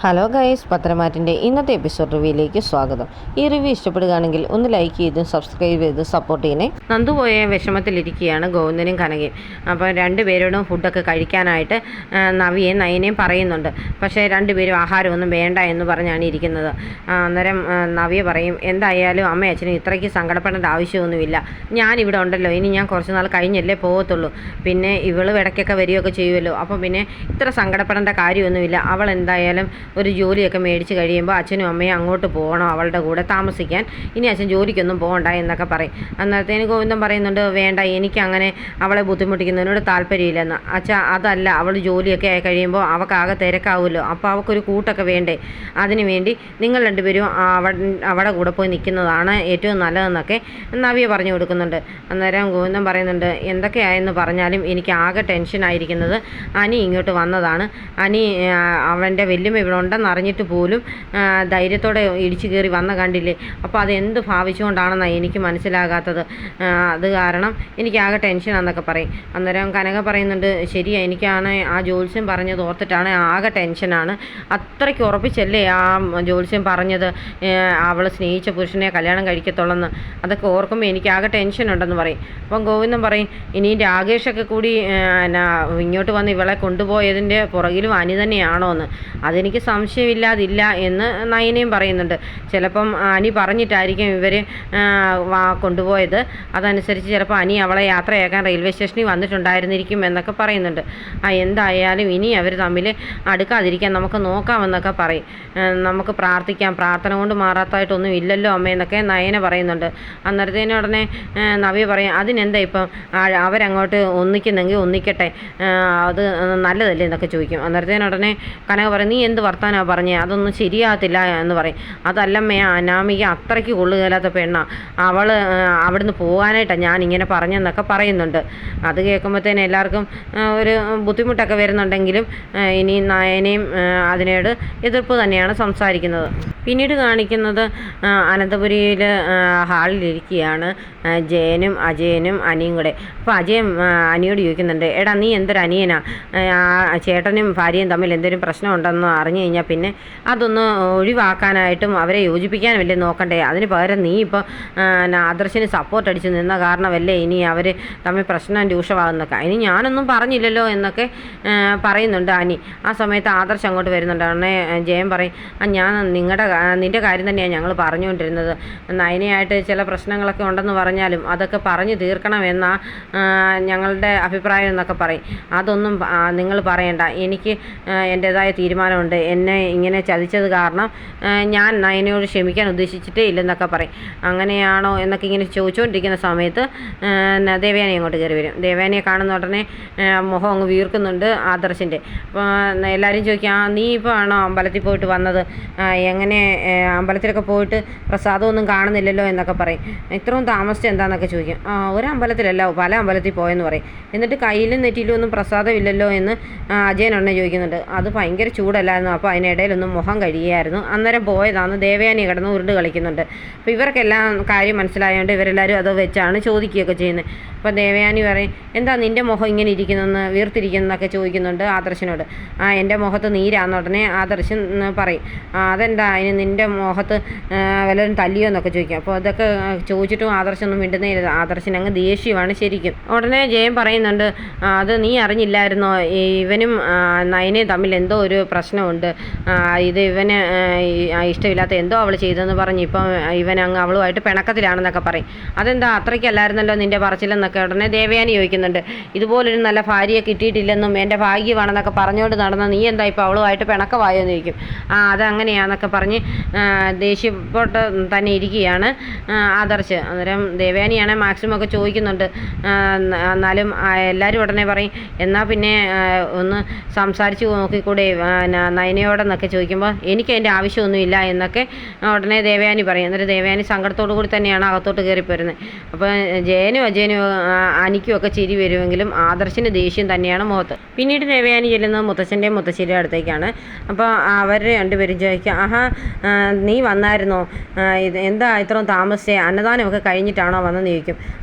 Hello guys, പത്രമാറ്റിൻ്റെ ഇന്നത്തെ episode റിവ്യൂയിലേക്ക് സ്വാഗതം. ഈ റിവ്യൂ ഇഷ്ടപ്പെടുകയാണെങ്കിൽ ഒന്ന് ലൈക്ക് ചെയ്ത് സബ്സ്ക്രൈബ് ചെയ്ത് സപ്പോർട്ട് ചെയ്യണേ. നന്ദുപോയ വിഷമത്തിലിരിക്കുകയാണ് ഗോവിന്ദനും കനകയും. അപ്പോൾ രണ്ടുപേരോടും ഫുഡൊക്കെ കഴിക്കാനായിട്ട് നവിയെയും നയനെയും പറയുന്നുണ്ട്. പക്ഷേ രണ്ടുപേരും ആഹാരമൊന്നും വേണ്ട എന്ന് പറഞ്ഞാണ് ഇരിക്കുന്നത്. അന്നേരം നവിയ പറയും, എന്തായാലും അമ്മയും അച്ഛനും ഇത്രയ്ക്ക് സങ്കടപ്പെടേണ്ട ആവശ്യമൊന്നുമില്ല, ഞാനിവിടെ ഉണ്ടല്ലോ, ഇനി ഞാൻ കുറച്ച് നാൾ കഴിഞ്ഞല്ലേ പോകത്തുള്ളൂ, പിന്നെ ഇവള് ഇടയ്ക്കൊക്കെ വരികയൊക്കെ ചെയ്യുമല്ലോ, അപ്പോൾ പിന്നെ ഇത്ര സങ്കടപ്പെടേണ്ട കാര്യമൊന്നുമില്ല, അവൾ എന്തായാലും ഒരു ജോലിയൊക്കെ മേടിച്ച് കഴിയുമ്പോൾ അച്ഛനും അമ്മയും അങ്ങോട്ട് പോകണം അവളുടെ കൂടെ താമസിക്കാൻ, ഇനി അച്ഛൻ ജോലിക്കൊന്നും പോകണ്ട എന്നൊക്കെ പറയും. അന്നേരത്തേന് ഗോവിന്ദൻ പറയുന്നുണ്ട്, വേണ്ട, എനിക്ക് അങ്ങനെ അവളെ ബുദ്ധിമുട്ടിക്കുന്നതിനോട് താല്പര്യമില്ലെന്ന്. അച്ഛാ, അതല്ല, അവൾ ജോലിയൊക്കെ ആയി കഴിയുമ്പോൾ അവൾക്കാകെ തിരക്കാവുമല്ലോ, അപ്പോൾ അവൾക്കൊരു കൂട്ടൊക്കെ വേണ്ടേ, അതിനു വേണ്ടി നിങ്ങൾ രണ്ടുപേരും അവളുടെ കൂടെ പോയി നിൽക്കുന്നതാണ് ഏറ്റവും നല്ലതെന്നൊക്കെ നവിയ പറഞ്ഞു കൊടുക്കുന്നുണ്ട്. അന്നേരം ഗോവിന്ദൻ പറയുന്നുണ്ട്, എന്തൊക്കെയായെന്ന് പറഞ്ഞാലും എനിക്ക് ആകെ ടെൻഷനായിരിക്കുന്നത് അനി ഇങ്ങോട്ട് വന്നതാണ്. അനി അവൻ്റെ വല്യമ്മ ഇവിടെ ഉണ്ടെന്ന് അറിഞ്ഞിട്ട് പോലും ധൈര്യത്തോടെ ഇടിച്ചു കയറി വന്ന കണ്ടില്ലേ, അപ്പോൾ അതെന്ത് ഭാവിച്ചുകൊണ്ടാണെന്നാണ് എനിക്ക് മനസ്സിലാകാത്തത്. അത് കാരണം എനിക്കാകെ ടെൻഷനാണെന്നൊക്കെ പറയും. അന്നേരം കനക പറയുന്നുണ്ട്, ശരിയാ, എനിക്കാണ് ആ ജ്യോത്സ്യം പറഞ്ഞത് ഓർത്തിട്ടാണ് ആകെ ടെൻഷനാണ്. അത്രയ്ക്ക് ഉറപ്പിച്ചല്ലേ ആ ജ്യോത്സ്യം പറഞ്ഞത് അവൾ സ്നേഹിച്ച പുരുഷനെ കല്യാണം കഴിക്കത്തുള്ളെന്ന്. അതൊക്കെ ഓർക്കുമ്പോൾ എനിക്കാകെ ടെൻഷനുണ്ടെന്ന് പറയും. അപ്പം ഗോവിന്ദൻ പറയും, ഇനി രാകേഷൊക്കെ കൂടി ഇങ്ങോട്ട് വന്ന് ഇവളെ കൊണ്ടുപോയതിൻ്റെ പുറകിലും അനി തന്നെയാണോ എന്ന്. അതെനിക്ക് സംശയമില്ലാതില്ല എന്ന് നയനയും പറയുന്നുണ്ട്. ചിലപ്പം അനി പറഞ്ഞിട്ടായിരിക്കും ഇവർ കൊണ്ടുപോയത്, അതനുസരിച്ച് ചിലപ്പോൾ അനി അവളെ യാത്രയാക്കാൻ റെയിൽവേ സ്റ്റേഷനിൽ വന്നിട്ടുണ്ടായിരുന്നിരിക്കും എന്നൊക്കെ പറയുന്നുണ്ട്. എന്തായാലും ഇനി അവർ തമ്മിൽ അടുക്കാതിരിക്കാൻ നമുക്ക് നോക്കാമെന്നൊക്കെ പറയും. നമുക്ക് പ്രാർത്ഥിക്കാം, പ്രാർത്ഥന കൊണ്ട് മാറാത്തതായിട്ടൊന്നും ഇല്ലല്ലോ അമ്മയെന്നൊക്കെ നയന പറയുന്നുണ്ട്. അന്നേരത്തേനും ഉടനെ നവ്യ പറയും, അതിനെന്താ ഇപ്പം അവരങ്ങോട്ട് ഒന്നിക്കുന്നെങ്കിൽ ഒന്നിക്കട്ടെ, അത് നല്ലതല്ലേ എന്നൊക്കെ ചോദിക്കും. അന്നേരത്തേനുടനെ കനക പറയും, നീ എന്ത് വർത്താനമാണ് പറഞ്ഞേ, അതൊന്നും ശരിയാകത്തില്ല എന്ന് പറയും. അതല്ലമ്മേ, അനാമിക അത്രയ്ക്ക് കൊള്ളുകയില്ലാത്ത പെണ്ണാണ്, അവൾ അവിടുന്ന് പോകാനായിട്ടാണ് ഞാൻ ഇങ്ങനെ പറഞ്ഞെന്നൊക്കെ പറയുന്നുണ്ട്. അത് കേൾക്കുമ്പോഴത്തേനും എല്ലാവർക്കും ഒരു ബുദ്ധിമുട്ടൊക്കെ വരുന്നുണ്ടെങ്കിലും ഇനി നയനയും അതിനോട് എതിർപ്പ് തന്നെയാണ് സംസാരിക്കുന്നത്. പിന്നീട് കാണിക്കുന്നത് അനന്തപുരിയിൽ ഹാളിലിരിക്കുകയാണ് ജയനും അജയനും അനിയും കൂടെ. അപ്പോൾ അജയൻ അനിയോട് ചോദിക്കുന്നുണ്ട്, എടാ നീ എന്തൊരു അനിയനാ, ചേട്ടനും ഭാര്യയും തമ്മിൽ എന്തെങ്കിലും പ്രശ്നം ഉണ്ടെന്ന് അറിഞ്ഞു കഴിഞ്ഞാൽ പിന്നെ അതൊന്ന് ഒഴിവാക്കാനായിട്ടും അവരെ യോജിപ്പിക്കാനും വലിയ നോക്കണ്ടേ, അതിന് പകരം നീ ഇപ്പോൾ ആദർശിന് സപ്പോർട്ട് അടിച്ച് നിന്ന കാരണമല്ലേ ഇനി അവർ തമ്മിൽ പ്രശ്നം രൂക്ഷമാകുന്നൊക്കെ. അതിന് ഞാനൊന്നും പറഞ്ഞില്ലല്ലോ എന്നൊക്കെ പറയുന്നുണ്ട് അനി. ആ സമയത്ത് ആദർശ് അങ്ങോട്ട് വരുന്നുണ്ട്. ഉടനെ ജയൻ പറയും, ഞാൻ നിൻ്റെ കാര്യം തന്നെയാണ് ഞങ്ങൾ പറഞ്ഞുകൊണ്ടിരുന്നത്, നയനയായിട്ട് ചില പ്രശ്നങ്ങളൊക്കെ ഉണ്ടെന്ന് പറഞ്ഞാലും അതൊക്കെ പറഞ്ഞു തീർക്കണമെന്നാ ഞങ്ങളുടെ അഭിപ്രായം എന്നൊക്കെ പറയും. അതൊന്നും നിങ്ങൾ പറയണ്ട, എനിക്ക് എൻ്റേതായ തീരുമാനമുണ്ട്, എന്നെ ഇങ്ങനെ ചതിച്ചത് കാരണം ഞാൻ നയനയോട് ക്ഷമിക്കാൻ ഉദ്ദേശിച്ചിട്ടേ ഇല്ലെന്നൊക്കെ പറയും. അങ്ങനെയാണോ എന്നൊക്കെ ഇങ്ങനെ ചോദിച്ചുകൊണ്ടിരിക്കുന്ന സമയത്ത് ദേവയാനി അങ്ങോട്ട് കയറി വരും. ദേവയാനിയെ കാണുന്ന ഉടനെ മുഖം അങ്ങ് വീർക്കുന്നുണ്ട് ആദർശിൻ്റെ. അപ്പോൾ എല്ലാവരും ചോദിക്കും, നീ ഇപ്പോൾ ആണോ അമ്പലത്തിൽ പോയിട്ട് വന്നത്, എങ്ങനെ അമ്പലത്തിലൊക്കെ പോയിട്ട് പ്രസാദമൊന്നും കാണുന്നില്ലല്ലോ എന്നൊക്കെ പറയും. ഇത്രയും താമസിച്ച് എന്താണെന്നൊക്കെ ചോദിക്കും. ഒരമ്പലത്തിലല്ല, പല അമ്പലത്തിൽ പോയെന്ന് പറയും. എന്നിട്ട് കയ്യിലും നെറ്റിയിലും ഒന്നും പ്രസാദം ഇല്ലല്ലോ എന്ന് അജയനൊന്നെ ചോദിക്കുന്നുണ്ട്. അത് ഭയങ്കര ചൂടല്ലായിരുന്നു, അപ്പോൾ അതിനിടയിലൊന്നും മുഖം കഴിയുമായിരുന്നു, അന്നേരം പോയതാണ്. ദേവയാനി കിടന്ന് ഉരുണ്ട് കളിക്കുന്നുണ്ട്. അപ്പോൾ ഇവർക്കെല്ലാം കാര്യം മനസ്സിലായതുകൊണ്ട് ഇവരെല്ലാവരും അത് വെച്ചാണ് ചോദിക്കുകയൊക്കെ ചെയ്യുന്നത്. അപ്പോൾ ദേവയാനി പറയും, എന്താ നിൻ്റെ മുഖം ഇങ്ങനെ ഇരിക്കുന്നതെന്ന്, വീർത്തിരിക്കുന്നതെന്നൊക്കെ ചോദിക്കുന്നുണ്ട് ആദർശിനോട്. എൻ്റെ മുഖത്ത് നീരാന്ന് ഉടനെ ആദർശൻ പറയും, അതെന്താ അതിന് നിൻ്റെ മുഖത്ത് വല്ലതും തല്ലിയോ എന്നൊക്കെ ചോദിക്കും. അപ്പോൾ അതൊക്കെ ചോദിച്ചിട്ടും ആദർശൊന്നും മിണ്ടുന്നേ ഇല്ല. ആദർശന് അങ്ങ് ദേഷ്യമാണ് ശരിക്കും. ഉടനെ ജയൻ പറയുന്നുണ്ട്, അത് നീ അറിഞ്ഞില്ലായിരുന്നോ, ഇവനും നയനയും തമ്മിൽ എന്തോ ഒരു പ്രശ്നമുണ്ട്, ഇത് ഇവന് ഇഷ്ടമില്ലാത്ത എന്തോ അവൾ ചെയ്തെന്ന് പറഞ്ഞ് ഇപ്പം ഇവൻ അങ്ങ് അവളുമായിട്ട് പിണക്കത്തിലാണെന്നൊക്കെ പറയും. അതെന്താ അത്രയ്ക്കല്ലായിരുന്നല്ലോ നിൻ്റെ പറച്ചിലെന്നൊക്കെ ഉടനെ ദേവയാനി ചോദിക്കുന്നുണ്ട്. ഇതുപോലൊരു നല്ല ഭാര്യയെ കിട്ടിയിട്ടില്ലെന്നും എൻ്റെ ഭാഗ്യമാണെന്നൊക്കെ പറഞ്ഞുകൊണ്ട് നടന്ന നീ എന്താ ഇപ്പോൾ അവളുമായിട്ട് പിണക്കമായോ എന്ന് ചോദിക്കും. അതങ്ങനെയാണെന്നൊക്കെ പറഞ്ഞ് ദേഷ്യപ്പെട്ട് തന്നെ ഇരിക്കുകയാണ് ആദർശ്. അന്നേരം ദേവയാനിയാണെങ്കിൽ മാക്സിമം ഒക്കെ ചോദിക്കുന്നുണ്ട്. എന്നാലും എല്ലാവരും ഉടനെ പറയും, എന്നാൽ പിന്നെ ഒന്ന് സംസാരിച്ച് നോക്കിക്കൂടെ നയനയോടെന്നൊക്കെ ചോദിക്കുമ്പോൾ എനിക്ക് അതിൻ്റെ ആവശ്യമൊന്നുമില്ല എന്നൊക്കെ ഉടനെ ദേവയാനി പറയും. എന്നിട്ട് ദേവയാനി സങ്കടത്തോടു കൂടി തന്നെയാണ് അകത്തോട്ട് കയറിപ്പോരുന്നത്. അപ്പോൾ ജയനും അജയനും അനിക്കും ഒക്കെ ചിരി വരുമെങ്കിലും ആദർശിന് ദേഷ്യം തന്നെയാണ് മുഖത്ത്. പിന്നീട് ദേവയാനി ചെല്ലുന്നത് മുത്തച്ഛൻ്റെയും മുത്തശ്ശിയുടെയും അടുത്തേക്കാണ്. അപ്പോൾ അവർ രണ്ടുപേരും ചോദിക്കുക, നീ വന്നായിരുന്നോ? എന്താ ഇത്രയും താമസിച്ചേ? അന്നദാനമൊക്കെ കഴിഞ്ഞിട്ടാണോ വന്നെന്ന് ചോദിക്കും.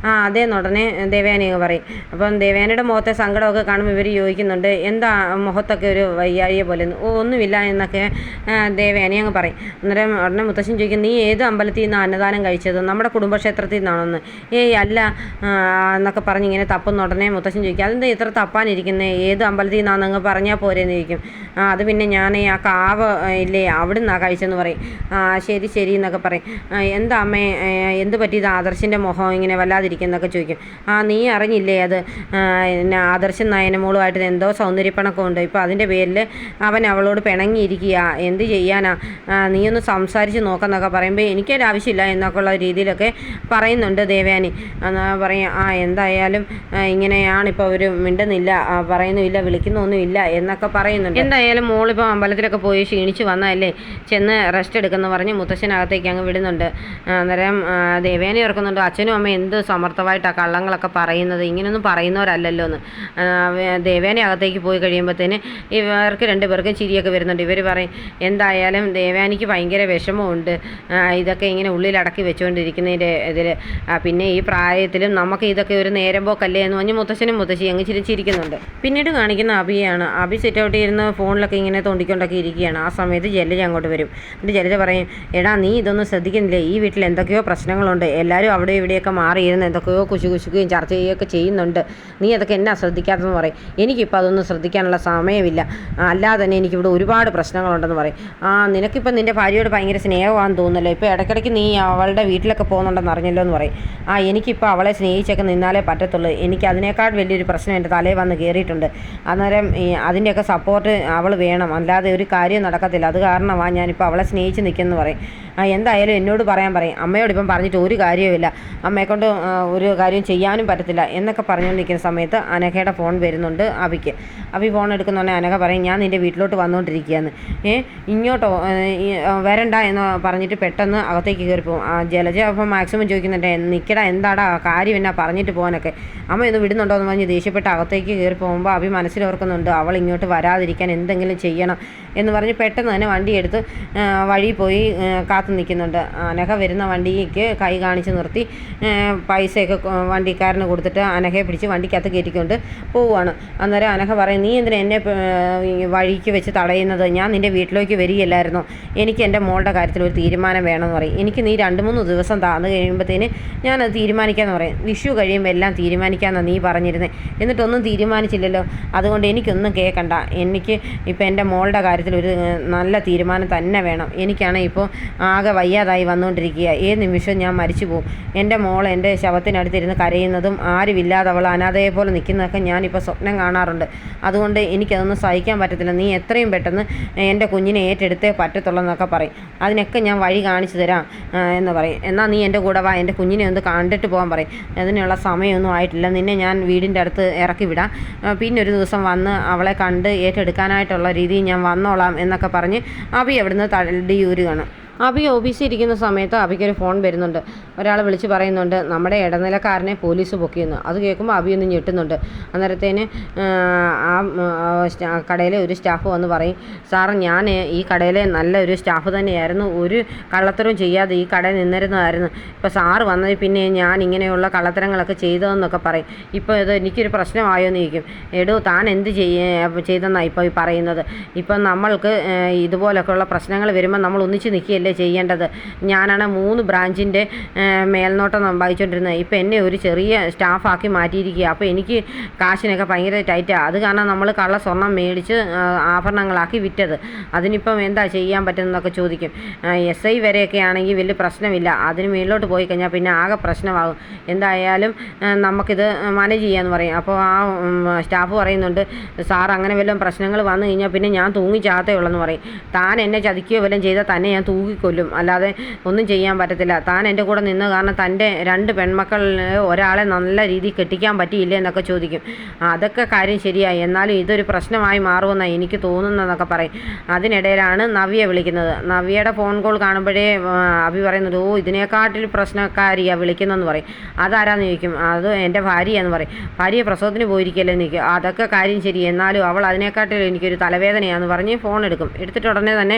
അതേന്ന് ഉടനെ ദേവയാനി അങ്ങ് പറയും. അപ്പം ദേവയാനിയുടെ മുഖത്തെ സങ്കടമൊക്കെ കാണുമ്പോൾ ഇവർ ചോദിക്കുന്നുണ്ട്, എന്താ മുഖത്തൊക്കെ ഒരു വയ്യാഴിക പോലെ? ഒന്നുമില്ല എന്നൊക്കെ ദേവയാനി അങ്ങ് പറയും. അന്നേരം ഉടനെ മുത്തശ്ശൻ ചോദിക്കും, നീ ഏത് അമ്പലത്തിൽ നിന്നാണ് അന്നദാനം കഴിച്ചത്? നമ്മുടെ കുടുംബക്ഷേത്രത്തിൽ നിന്നാണോന്ന്? ഏയ് അല്ല എന്നൊക്കെ പറഞ്ഞ് ഇങ്ങനെ തപ്പുന്ന ഉടനെ മുത്തശ്ശൻ ചോദിക്കും, അതെന്താ ഇത്ര തപ്പാനിരിക്കുന്നത്? ഏത് അമ്പലത്തിൽ നിന്നാണെന്നങ്ങ് പറഞ്ഞാൽ പോരെന്ന് ചോദിക്കും. അത് പിന്നെ ഞാൻ ആ കാവ് ഇല്ലേ അവിടെ നിന്നാണ് കഴിച്ചെന്ന് പറയും. ശരി ശരി എന്നൊക്കെ പറയും. എന്താ അമ്മേ എന്ത് പറ്റിയത്? ആദർശിൻ്റെ മുഖം ഇങ്ങനെ വല്ലാതിരിക്കുന്നൊക്കെ ചോദിക്കും. നീ അറിഞ്ഞില്ലേ അത് പിന്നെ ആദർശൻ നയനമോളുമായിട്ട് എന്തോ സൗന്ദര്യപ്പണക്കമുണ്ട്. ഇപ്പോൾ അതിൻ്റെ പേരിൽ അവൻ അവളോട് പിണങ്ങിയിരിക്കുക. എന്ത് ചെയ്യാനാ? നീ ഒന്ന് സംസാരിച്ച് നോക്കാമെന്നൊക്കെ പറയുമ്പോൾ എനിക്കൊരാവശ്യമില്ല എന്നൊക്കെ ഉള്ള രീതിയിലൊക്കെ പറയുന്നുണ്ട് ദേവയാനി. പറയും, എന്തായാലും ഇങ്ങനെയാണിപ്പോൾ ഒരു മിണ്ടുന്നില്ല, പറയുന്നുമില്ല, വിളിക്കുന്നൊന്നുമില്ല എന്നൊക്കെ പറയുന്നുണ്ട്. എന്തായാലും മോളിപ്പോൾ അമ്പലത്തിലൊക്കെ പോയി ക്ഷീണിച്ച് വന്നതല്ലേ, ചെന്ന് റെസ്റ്റ് എടുക്കുമെന്ന് പറഞ്ഞ് മുത്തശ്ശനകത്തേക്ക് അങ്ങ് വിടുന്നുണ്ട്. അന്നേരം ദേവയാനി ഓർക്കുന്നുണ്ട്, അച്ഛനും അമ്മ എന്ത് സമർത്ഥമായിട്ടാണ് കള്ളങ്ങളൊക്കെ പറയുന്നത്, ഇങ്ങനെയൊന്നും പറയുന്നവരല്ലല്ലോ എന്ന്. ദേവയാനി അകത്തേക്ക് പോയി കഴിയുമ്പോഴത്തേന് ഇവർക്ക് രണ്ടുപേർക്കും ചിരിയൊക്കെ വരുന്നുണ്ട്. ഇവർ പറയും, എന്തായാലും ദേവയാനിക്ക് ഭയങ്കര വിഷമമുണ്ട് ഇതൊക്കെ ഇങ്ങനെ ഉള്ളിലടക്കി വെച്ചുകൊണ്ടിരിക്കുന്നതിൻ്റെ ഇതിൽ. പിന്നെ ഈ പ്രായത്തിലും നമുക്ക് ഇതൊക്കെ ഒരു നേരം പോക്കല്ലേ എന്ന് പറഞ്ഞ് മുത്തശ്ശനും മുത്തശ്ശി അങ്ങ് ചിരിച്ചിരിക്കുന്നുണ്ട്. പിന്നീട് കാണിക്കുന്ന അഭിയാണ്. അഭി സിറ്റ് ഔട്ട് ഇരുന്ന് ഫോണിലൊക്കെ ഇങ്ങനെ തോണ്ടിക്കൊണ്ടൊക്കെ ഇരിക്കുകയാണ്. ആ സമയത്ത് ജലജ അങ്ങോട്ട് വരും. എന്നിട്ട് ജലജ പറയും, എടാ നീ ഇതൊന്നും ശ്രദ്ധിക്കുന്നില്ലേ? ഈ വീട്ടിൽ എന്തൊക്കെയോ പ്രശ്നങ്ങളുണ്ട്. എല്ലാവരും അവിടെ ഇവിടെയൊക്കെ മാറിയിരുന്ന് എന്തൊക്കെയോ കുശുകുശുകയും ചർച്ച ചെയ്യുകയൊക്കെ ചെയ്യുന്നുണ്ട്. നീ അതൊക്കെ എന്നാ ശ്രദ്ധിക്കാത്തതെന്ന് പറയും. എനിക്കിപ്പോൾ അതൊന്നും ശ്രദ്ധിക്കാനുള്ള സമയമില്ല, അല്ലാതെ തന്നെ എനിക്കിവിടെ ഒരുപാട് പ്രശ്നങ്ങളുണ്ടെന്ന് പറയും. നിനക്കിപ്പോൾ നിൻ്റെ ഭാര്യയോട് ഭയങ്കര സ്നേഹമാണെന്ന് തോന്നുന്നല്ലോ, ഇപ്പോൾ ഇടയ്ക്കിടയ്ക്ക് നീ അവളുടെ വീട്ടിലൊക്കെ പോകുന്നുണ്ടെന്ന് അറിഞ്ഞല്ലോ എന്ന് പറയും. എനിക്കിപ്പോൾ അവളെ സ്നേഹിച്ചൊക്കെ നിന്നാലേ പറ്റത്തുള്ളൂ. എനിക്ക് അതിനേക്കാൾ വലിയൊരു പ്രശ്നം എൻ്റെ തലയിൽ വന്ന് കയറിയിട്ടുണ്ട്. അന്നേരം അതിൻ്റെയൊക്കെ സപ്പോർട്ട് അവൾ വേണം, അല്ലാതെ ഒരു കാര്യം നടക്കത്തില്ല. അത് കാരണമാണ് ഞാനിപ്പോൾ അവളെ സ്നേഹിച്ച് നിൽക്കുമെന്ന് പറയും. എന്തായാലും എന്നോട് പറയാൻ പറയും. അമ്മയോടിപ്പം പറഞ്ഞിട്ട് ഒരു കാര്യവുമില്ല, അമ്മയെക്കൊണ്ട് ഒരു കാര്യം ചെയ്യാനും പറ്റത്തില്ല എന്നൊക്കെ പറഞ്ഞുകൊണ്ടിരിക്കുന്ന സമയത്ത് അനഘയുടെ ഫോൺ വരുന്നുണ്ട് അഭിക്ക്. അഭി ഫോൺ എടുക്കുന്നോണ്ടേ അനഘ പറയും, ഞാൻ നിൻ്റെ വീട്ടിലോട്ട് വന്നുകൊണ്ടിരിക്കുകയാണ്, ഇങ്ങോട്ടോ വരണ്ട എന്ന് പറഞ്ഞിട്ട് പെട്ടെന്ന് അകത്തേക്ക് കയറിപ്പോവും. ജലജ അപ്പം മാക്സിമം ചോദിക്കുന്നുണ്ട്, നിൽക്കടാ, എന്താടാ കാര്യം എന്നാ പറഞ്ഞിട്ട് പോകാനൊക്കെ. അമ്മ ഒന്ന് വിടുന്നുണ്ടോ എന്ന് പറഞ്ഞ് ദേഷ്യപ്പെട്ട് അകത്തേക്ക് കയറി പോകുമ്പോൾ അഭി മനസ്സിലോർക്കുന്നുണ്ട്, അവൾ ഇങ്ങോട്ട് വരാതിരിക്കാൻ എന്തെങ്കിലും ചെയ്യണം എന്ന് പറഞ്ഞ് പെട്ടെന്ന് തന്നെ വണ്ടിയെടുത്ത് വഴി പോയി കാത്തു നിൽക്കുന്നുണ്ട്. അനഘ വരുന്ന വണ്ടിക്ക് കൈ കാണിച്ച് നിർത്തി പൈസയൊക്കെ വണ്ടിക്കാരന് കൊടുത്തിട്ട് അനഘയെ പിടിച്ച് വണ്ടിക്കകത്ത് കയറ്റിക്കൊണ്ട് പോവുകയാണ്. അന്നേരം അനഘ പറയും, നീ എന്തിനാ എന്നെ വഴിക്ക് വെച്ച് തടയുന്നത്? ഞാൻ നിൻ്റെ വീട്ടിലേക്ക് വരികയില്ലായിരുന്നോ? എനിക്ക് എൻ്റെ മോളുടെ കാര്യത്തിൽ ഒരു തീരുമാനം വേണമെന്ന് പറയും. എനിക്ക് നീ 2-3 ദിവസം താന്ന് കഴിയുമ്പോഴത്തേന് ഞാനത് തീരുമാനിക്കാമെന്ന് പറയും. വിഷു കഴിയുമ്പോൾ എല്ലാം തീരുമാനിക്കാമെന്നാണ് നീ പറഞ്ഞിരുന്നത്, എന്നിട്ടൊന്നും തീരുമാനിച്ചില്ലല്ലോ. അതുകൊണ്ട് എനിക്കൊന്നും കേൾക്കണ്ട. എനിക്ക് ഇപ്പോൾ എൻ്റെ മോളുടെ കാര്യത്തിൽ ഒരു നല്ല തീരുമാനം തന്നെ വേണം. എനിക്കാണെങ്കിൽ ഇപ്പോൾ ആകെ വയ്യാതായി വന്നുകൊണ്ടിരിക്കുക. ഏത് നിമിഷവും ഞാൻ മരിച്ചു പോകും. എൻ്റെ മോൾ എൻ്റെ ശവത്തിനടുത്തിരുന്ന് കരയുന്നതും ആരുമില്ലാതെ അവൾ അനാഥയെ പോലെ നിൽക്കുന്നതൊക്കെ ഞാനിപ്പോൾ സ്വപ്നം കാണാറുണ്ട്. അതുകൊണ്ട് എനിക്കതൊന്നും സഹിക്കാൻ പറ്റത്തില്ല. നീ എത്രയും പെട്ടെന്ന് എൻ്റെ കുഞ്ഞിനെ ഏറ്റെടുത്തേ പറ്റത്തുള്ളൂ എന്നൊക്കെ പറയും. അതിനൊക്കെ ഞാൻ വഴി കാണിച്ചു തരാം എന്ന് പറയും. എന്നാൽ നീ എൻ്റെ കൂടെ വാ, എൻ്റെ കുഞ്ഞിനെ ഒന്ന് കണ്ടിട്ട് പോകാൻ പറയും. അതിനുള്ള സമയമൊന്നും ആയിട്ടില്ല, നിന്നെ ഞാൻ വീടിൻ്റെ അടുത്ത് ഇറക്കി വിടാം, പിന്നെ ഒരു ദിവസം വന്ന് അവളെ കണ്ട് ഏറ്റെടുക്കാനായിട്ടുള്ള രീതിയിൽ ഞാൻ വന്നോളാം എന്നൊക്കെ പറഞ്ഞ് അഭി അവിടുന്ന് തടിയൂരുകയാണ്. അഭി ഓഫീസിൽ ഇരിക്കുന്ന സമയത്ത് അഭിക്കൊരു ഫോൺ വരുന്നുണ്ട്. ഒരാൾ വിളിച്ച് പറയുന്നുണ്ട്, നമ്മുടെ ഇടനിലക്കാരനെ പോലീസ് പൊക്കിയെന്ന്. അത് കേൾക്കുമ്പോൾ അഭി ഒന്ന് ഞെട്ടുന്നുണ്ട്. അന്നേരത്തേന് ആ കടയിലെ ഒരു സ്റ്റാഫ് വന്ന് പറയും, സാർ ഞാൻ ഈ കടയിലെ നല്ലൊരു സ്റ്റാഫ് തന്നെയായിരുന്നു, ഒരു കള്ളത്തരവും ചെയ്യാതെ ഈ കടയിൽ നിന്നിരുന്നതായിരുന്നു. ഇപ്പോൾ സാറ് വന്നത് പിന്നെ ഞാൻ ഇങ്ങനെയുള്ള കള്ളത്തരങ്ങളൊക്കെ ചെയ്തതെന്നൊക്കെ പറയും. ഇപ്പോൾ ഇത് എനിക്കൊരു പ്രശ്നമായോ എന്ന് ചോദിക്കും. എടോ താൻ എന്ത് ചെയ്തെന്നാണ് ഇപ്പോൾ ഈ പറയുന്നത്? ഇപ്പം നമ്മൾക്ക് ഇതുപോലൊക്കെയുള്ള പ്രശ്നങ്ങൾ വരുമ്പോൾ നമ്മൾ ഒന്നിച്ച് നിൽക്കുകയല്ലേ ചെയ്യേണ്ടത്. ഞാനാണ് 3 ബ്രാഞ്ചിൻ്റെ മേൽനോട്ടം വഹിച്ചുകൊണ്ടിരുന്നത്. ഇപ്പോൾ എന്നെ ഒരു ചെറിയ സ്റ്റാഫാക്കി മാറ്റിയിരിക്കുക. അപ്പോൾ എനിക്ക് കാശിനൊക്കെ ഭയങ്കര ടൈറ്റാണ്. അത് കാരണം നമ്മൾ കള്ള സ്വർണം മേടിച്ച് ആഭരണങ്ങളാക്കി വിറ്റത്. അതിനിപ്പം എന്താ ചെയ്യാൻ പറ്റുന്നതൊക്കെ ചോദിക്കും. SI വരെയൊക്കെ ആണെങ്കിൽ വലിയ പ്രശ്നമില്ല, അതിന് മേളിലോട്ട് പോയി കഴിഞ്ഞാൽ പിന്നെ ആകെ പ്രശ്നമാകും. എന്തായാലും നമുക്കിത് മാനേജ് ചെയ്യാമെന്ന് പറയും. അപ്പോൾ ആ സ്റ്റാഫ് പറയുന്നുണ്ട്, സാർ അങ്ങനെ വല്ലതും പ്രശ്നങ്ങൾ വന്നു കഴിഞ്ഞാൽ പിന്നെ ഞാൻ തൂങ്ങി ചാത്തേ ഉള്ളെന്ന് പറയും. താൻ എന്നെ ചതിക്കുകയോ വല്ലതും ചെയ്താൽ തന്നെ ഞാൻ തൂങ്ങി തൂക്കിക്കൊല്ലും, അല്ലാതെ ഒന്നും ചെയ്യാൻ പറ്റത്തില്ല. താൻ എൻ്റെ കൂടെ നിന്ന് കാരണം തൻ്റെ 2 പെൺമക്കളിൽ ഒരാളെ നല്ല രീതിയിൽ കെട്ടിക്കാൻ പറ്റിയില്ലേ എന്നൊക്കെ ചോദിക്കും. അതൊക്കെ കാര്യം ശരിയായി, എന്നാലും ഇതൊരു പ്രശ്നമായി മാറുമെന്നാണ് എനിക്ക് തോന്നുന്നതെന്നൊക്കെ പറയും. അതിനിടയിലാണ് നവ്യ വിളിക്കുന്നത്. നവ്യയുടെ ഫോൺ കോൾ കാണുമ്പോഴേ അഭി പറയുന്നത്, ഓ ഇതിനേക്കാട്ടിൽ പ്രശ്നക്കാരിയാണ് വിളിക്കുന്നതെന്ന് പറയും. അതാരാന്ന് ചോദിക്കും. അത് എൻ്റെ ഭാര്യയാന്ന് പറയും. ഭാര്യയെ പ്രസവത്തിന് പോയിരിക്കല്ലേ എന്ന് ചോദിക്കും. അതൊക്കെ കാര്യം ശരി, എന്നാലും അവൾ അതിനേക്കാട്ടിൽ എനിക്കൊരു തലവേദനയാന്ന് പറഞ്ഞ് ഫോൺ എടുക്കും. എടുത്തിട്ട് ഉടനെ തന്നെ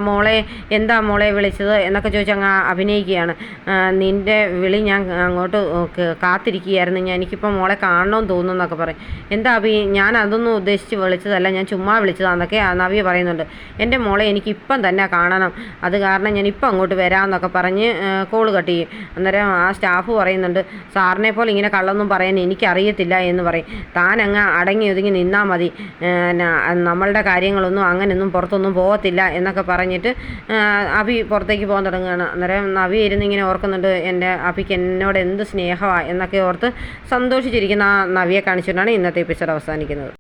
മോളെ എന്താ മോളെ വിളിച്ചത് എന്നൊക്കെ ചോദിച്ച് അങ്ങ് അഭിനയിക്കുകയാണ്. നിൻ്റെ വിളി ഞാൻ അങ്ങോട്ട് കാത്തിരിക്കുകയായിരുന്നു, എനിക്കിപ്പോൾ മോളെ കാണണമെന്ന് തോന്നുന്നു എന്നൊക്കെ പറയും. എന്താ അഭി, ഞാൻ അതൊന്നും ഉദ്ദേശിച്ച് വിളിച്ചതല്ല, ഞാൻ ചുമ്മാ വിളിച്ചതാന്നൊക്കെ നവ്യ പറയുന്നുണ്ട്. എൻ്റെ മോളെ എനിക്കിപ്പം തന്നെ കാണണം, അത് കാരണം ഞാൻ ഇപ്പം അങ്ങോട്ട് വരാമെന്നൊക്കെ പറഞ്ഞ് കോൾ കട്ട് ചെയ്യും. അന്നേരം ആ സ്റ്റാഫ് പറയുന്നുണ്ട്, സാറിനെ പോലെ ഇങ്ങനെ കള്ളൊന്നും പറയാൻ എനിക്കറിയത്തില്ല എന്ന് പറയും. താൻ അങ്ങ് അടങ്ങി ഒതുങ്ങി നിന്നാൽ മതി, നമ്മളുടെ കാര്യങ്ങളൊന്നും അങ്ങനെയൊന്നും പുറത്തൊന്നും പോകത്തില്ല എന്നൊക്കെ പറഞ്ഞിട്ട് അഭി പുറത്തേക്ക് പോകാൻ തുടങ്ങുകയാണ്. അന്നേരം നവി ഇരുന്ന് ഇങ്ങനെ ഓർക്കുന്നുണ്ട്, എൻ്റെ അഭിക്ക് എന്നോട് എന്ത് സ്നേഹമാണ് എന്നൊക്കെ ഓർത്ത് സന്തോഷിച്ചിരിക്കുന്ന ആ നവിയെ കാണിച്ചിട്ടാണ് ഇന്നത്തെ എപ്പിസോഡ് അവസാനിക്കുന്നത്.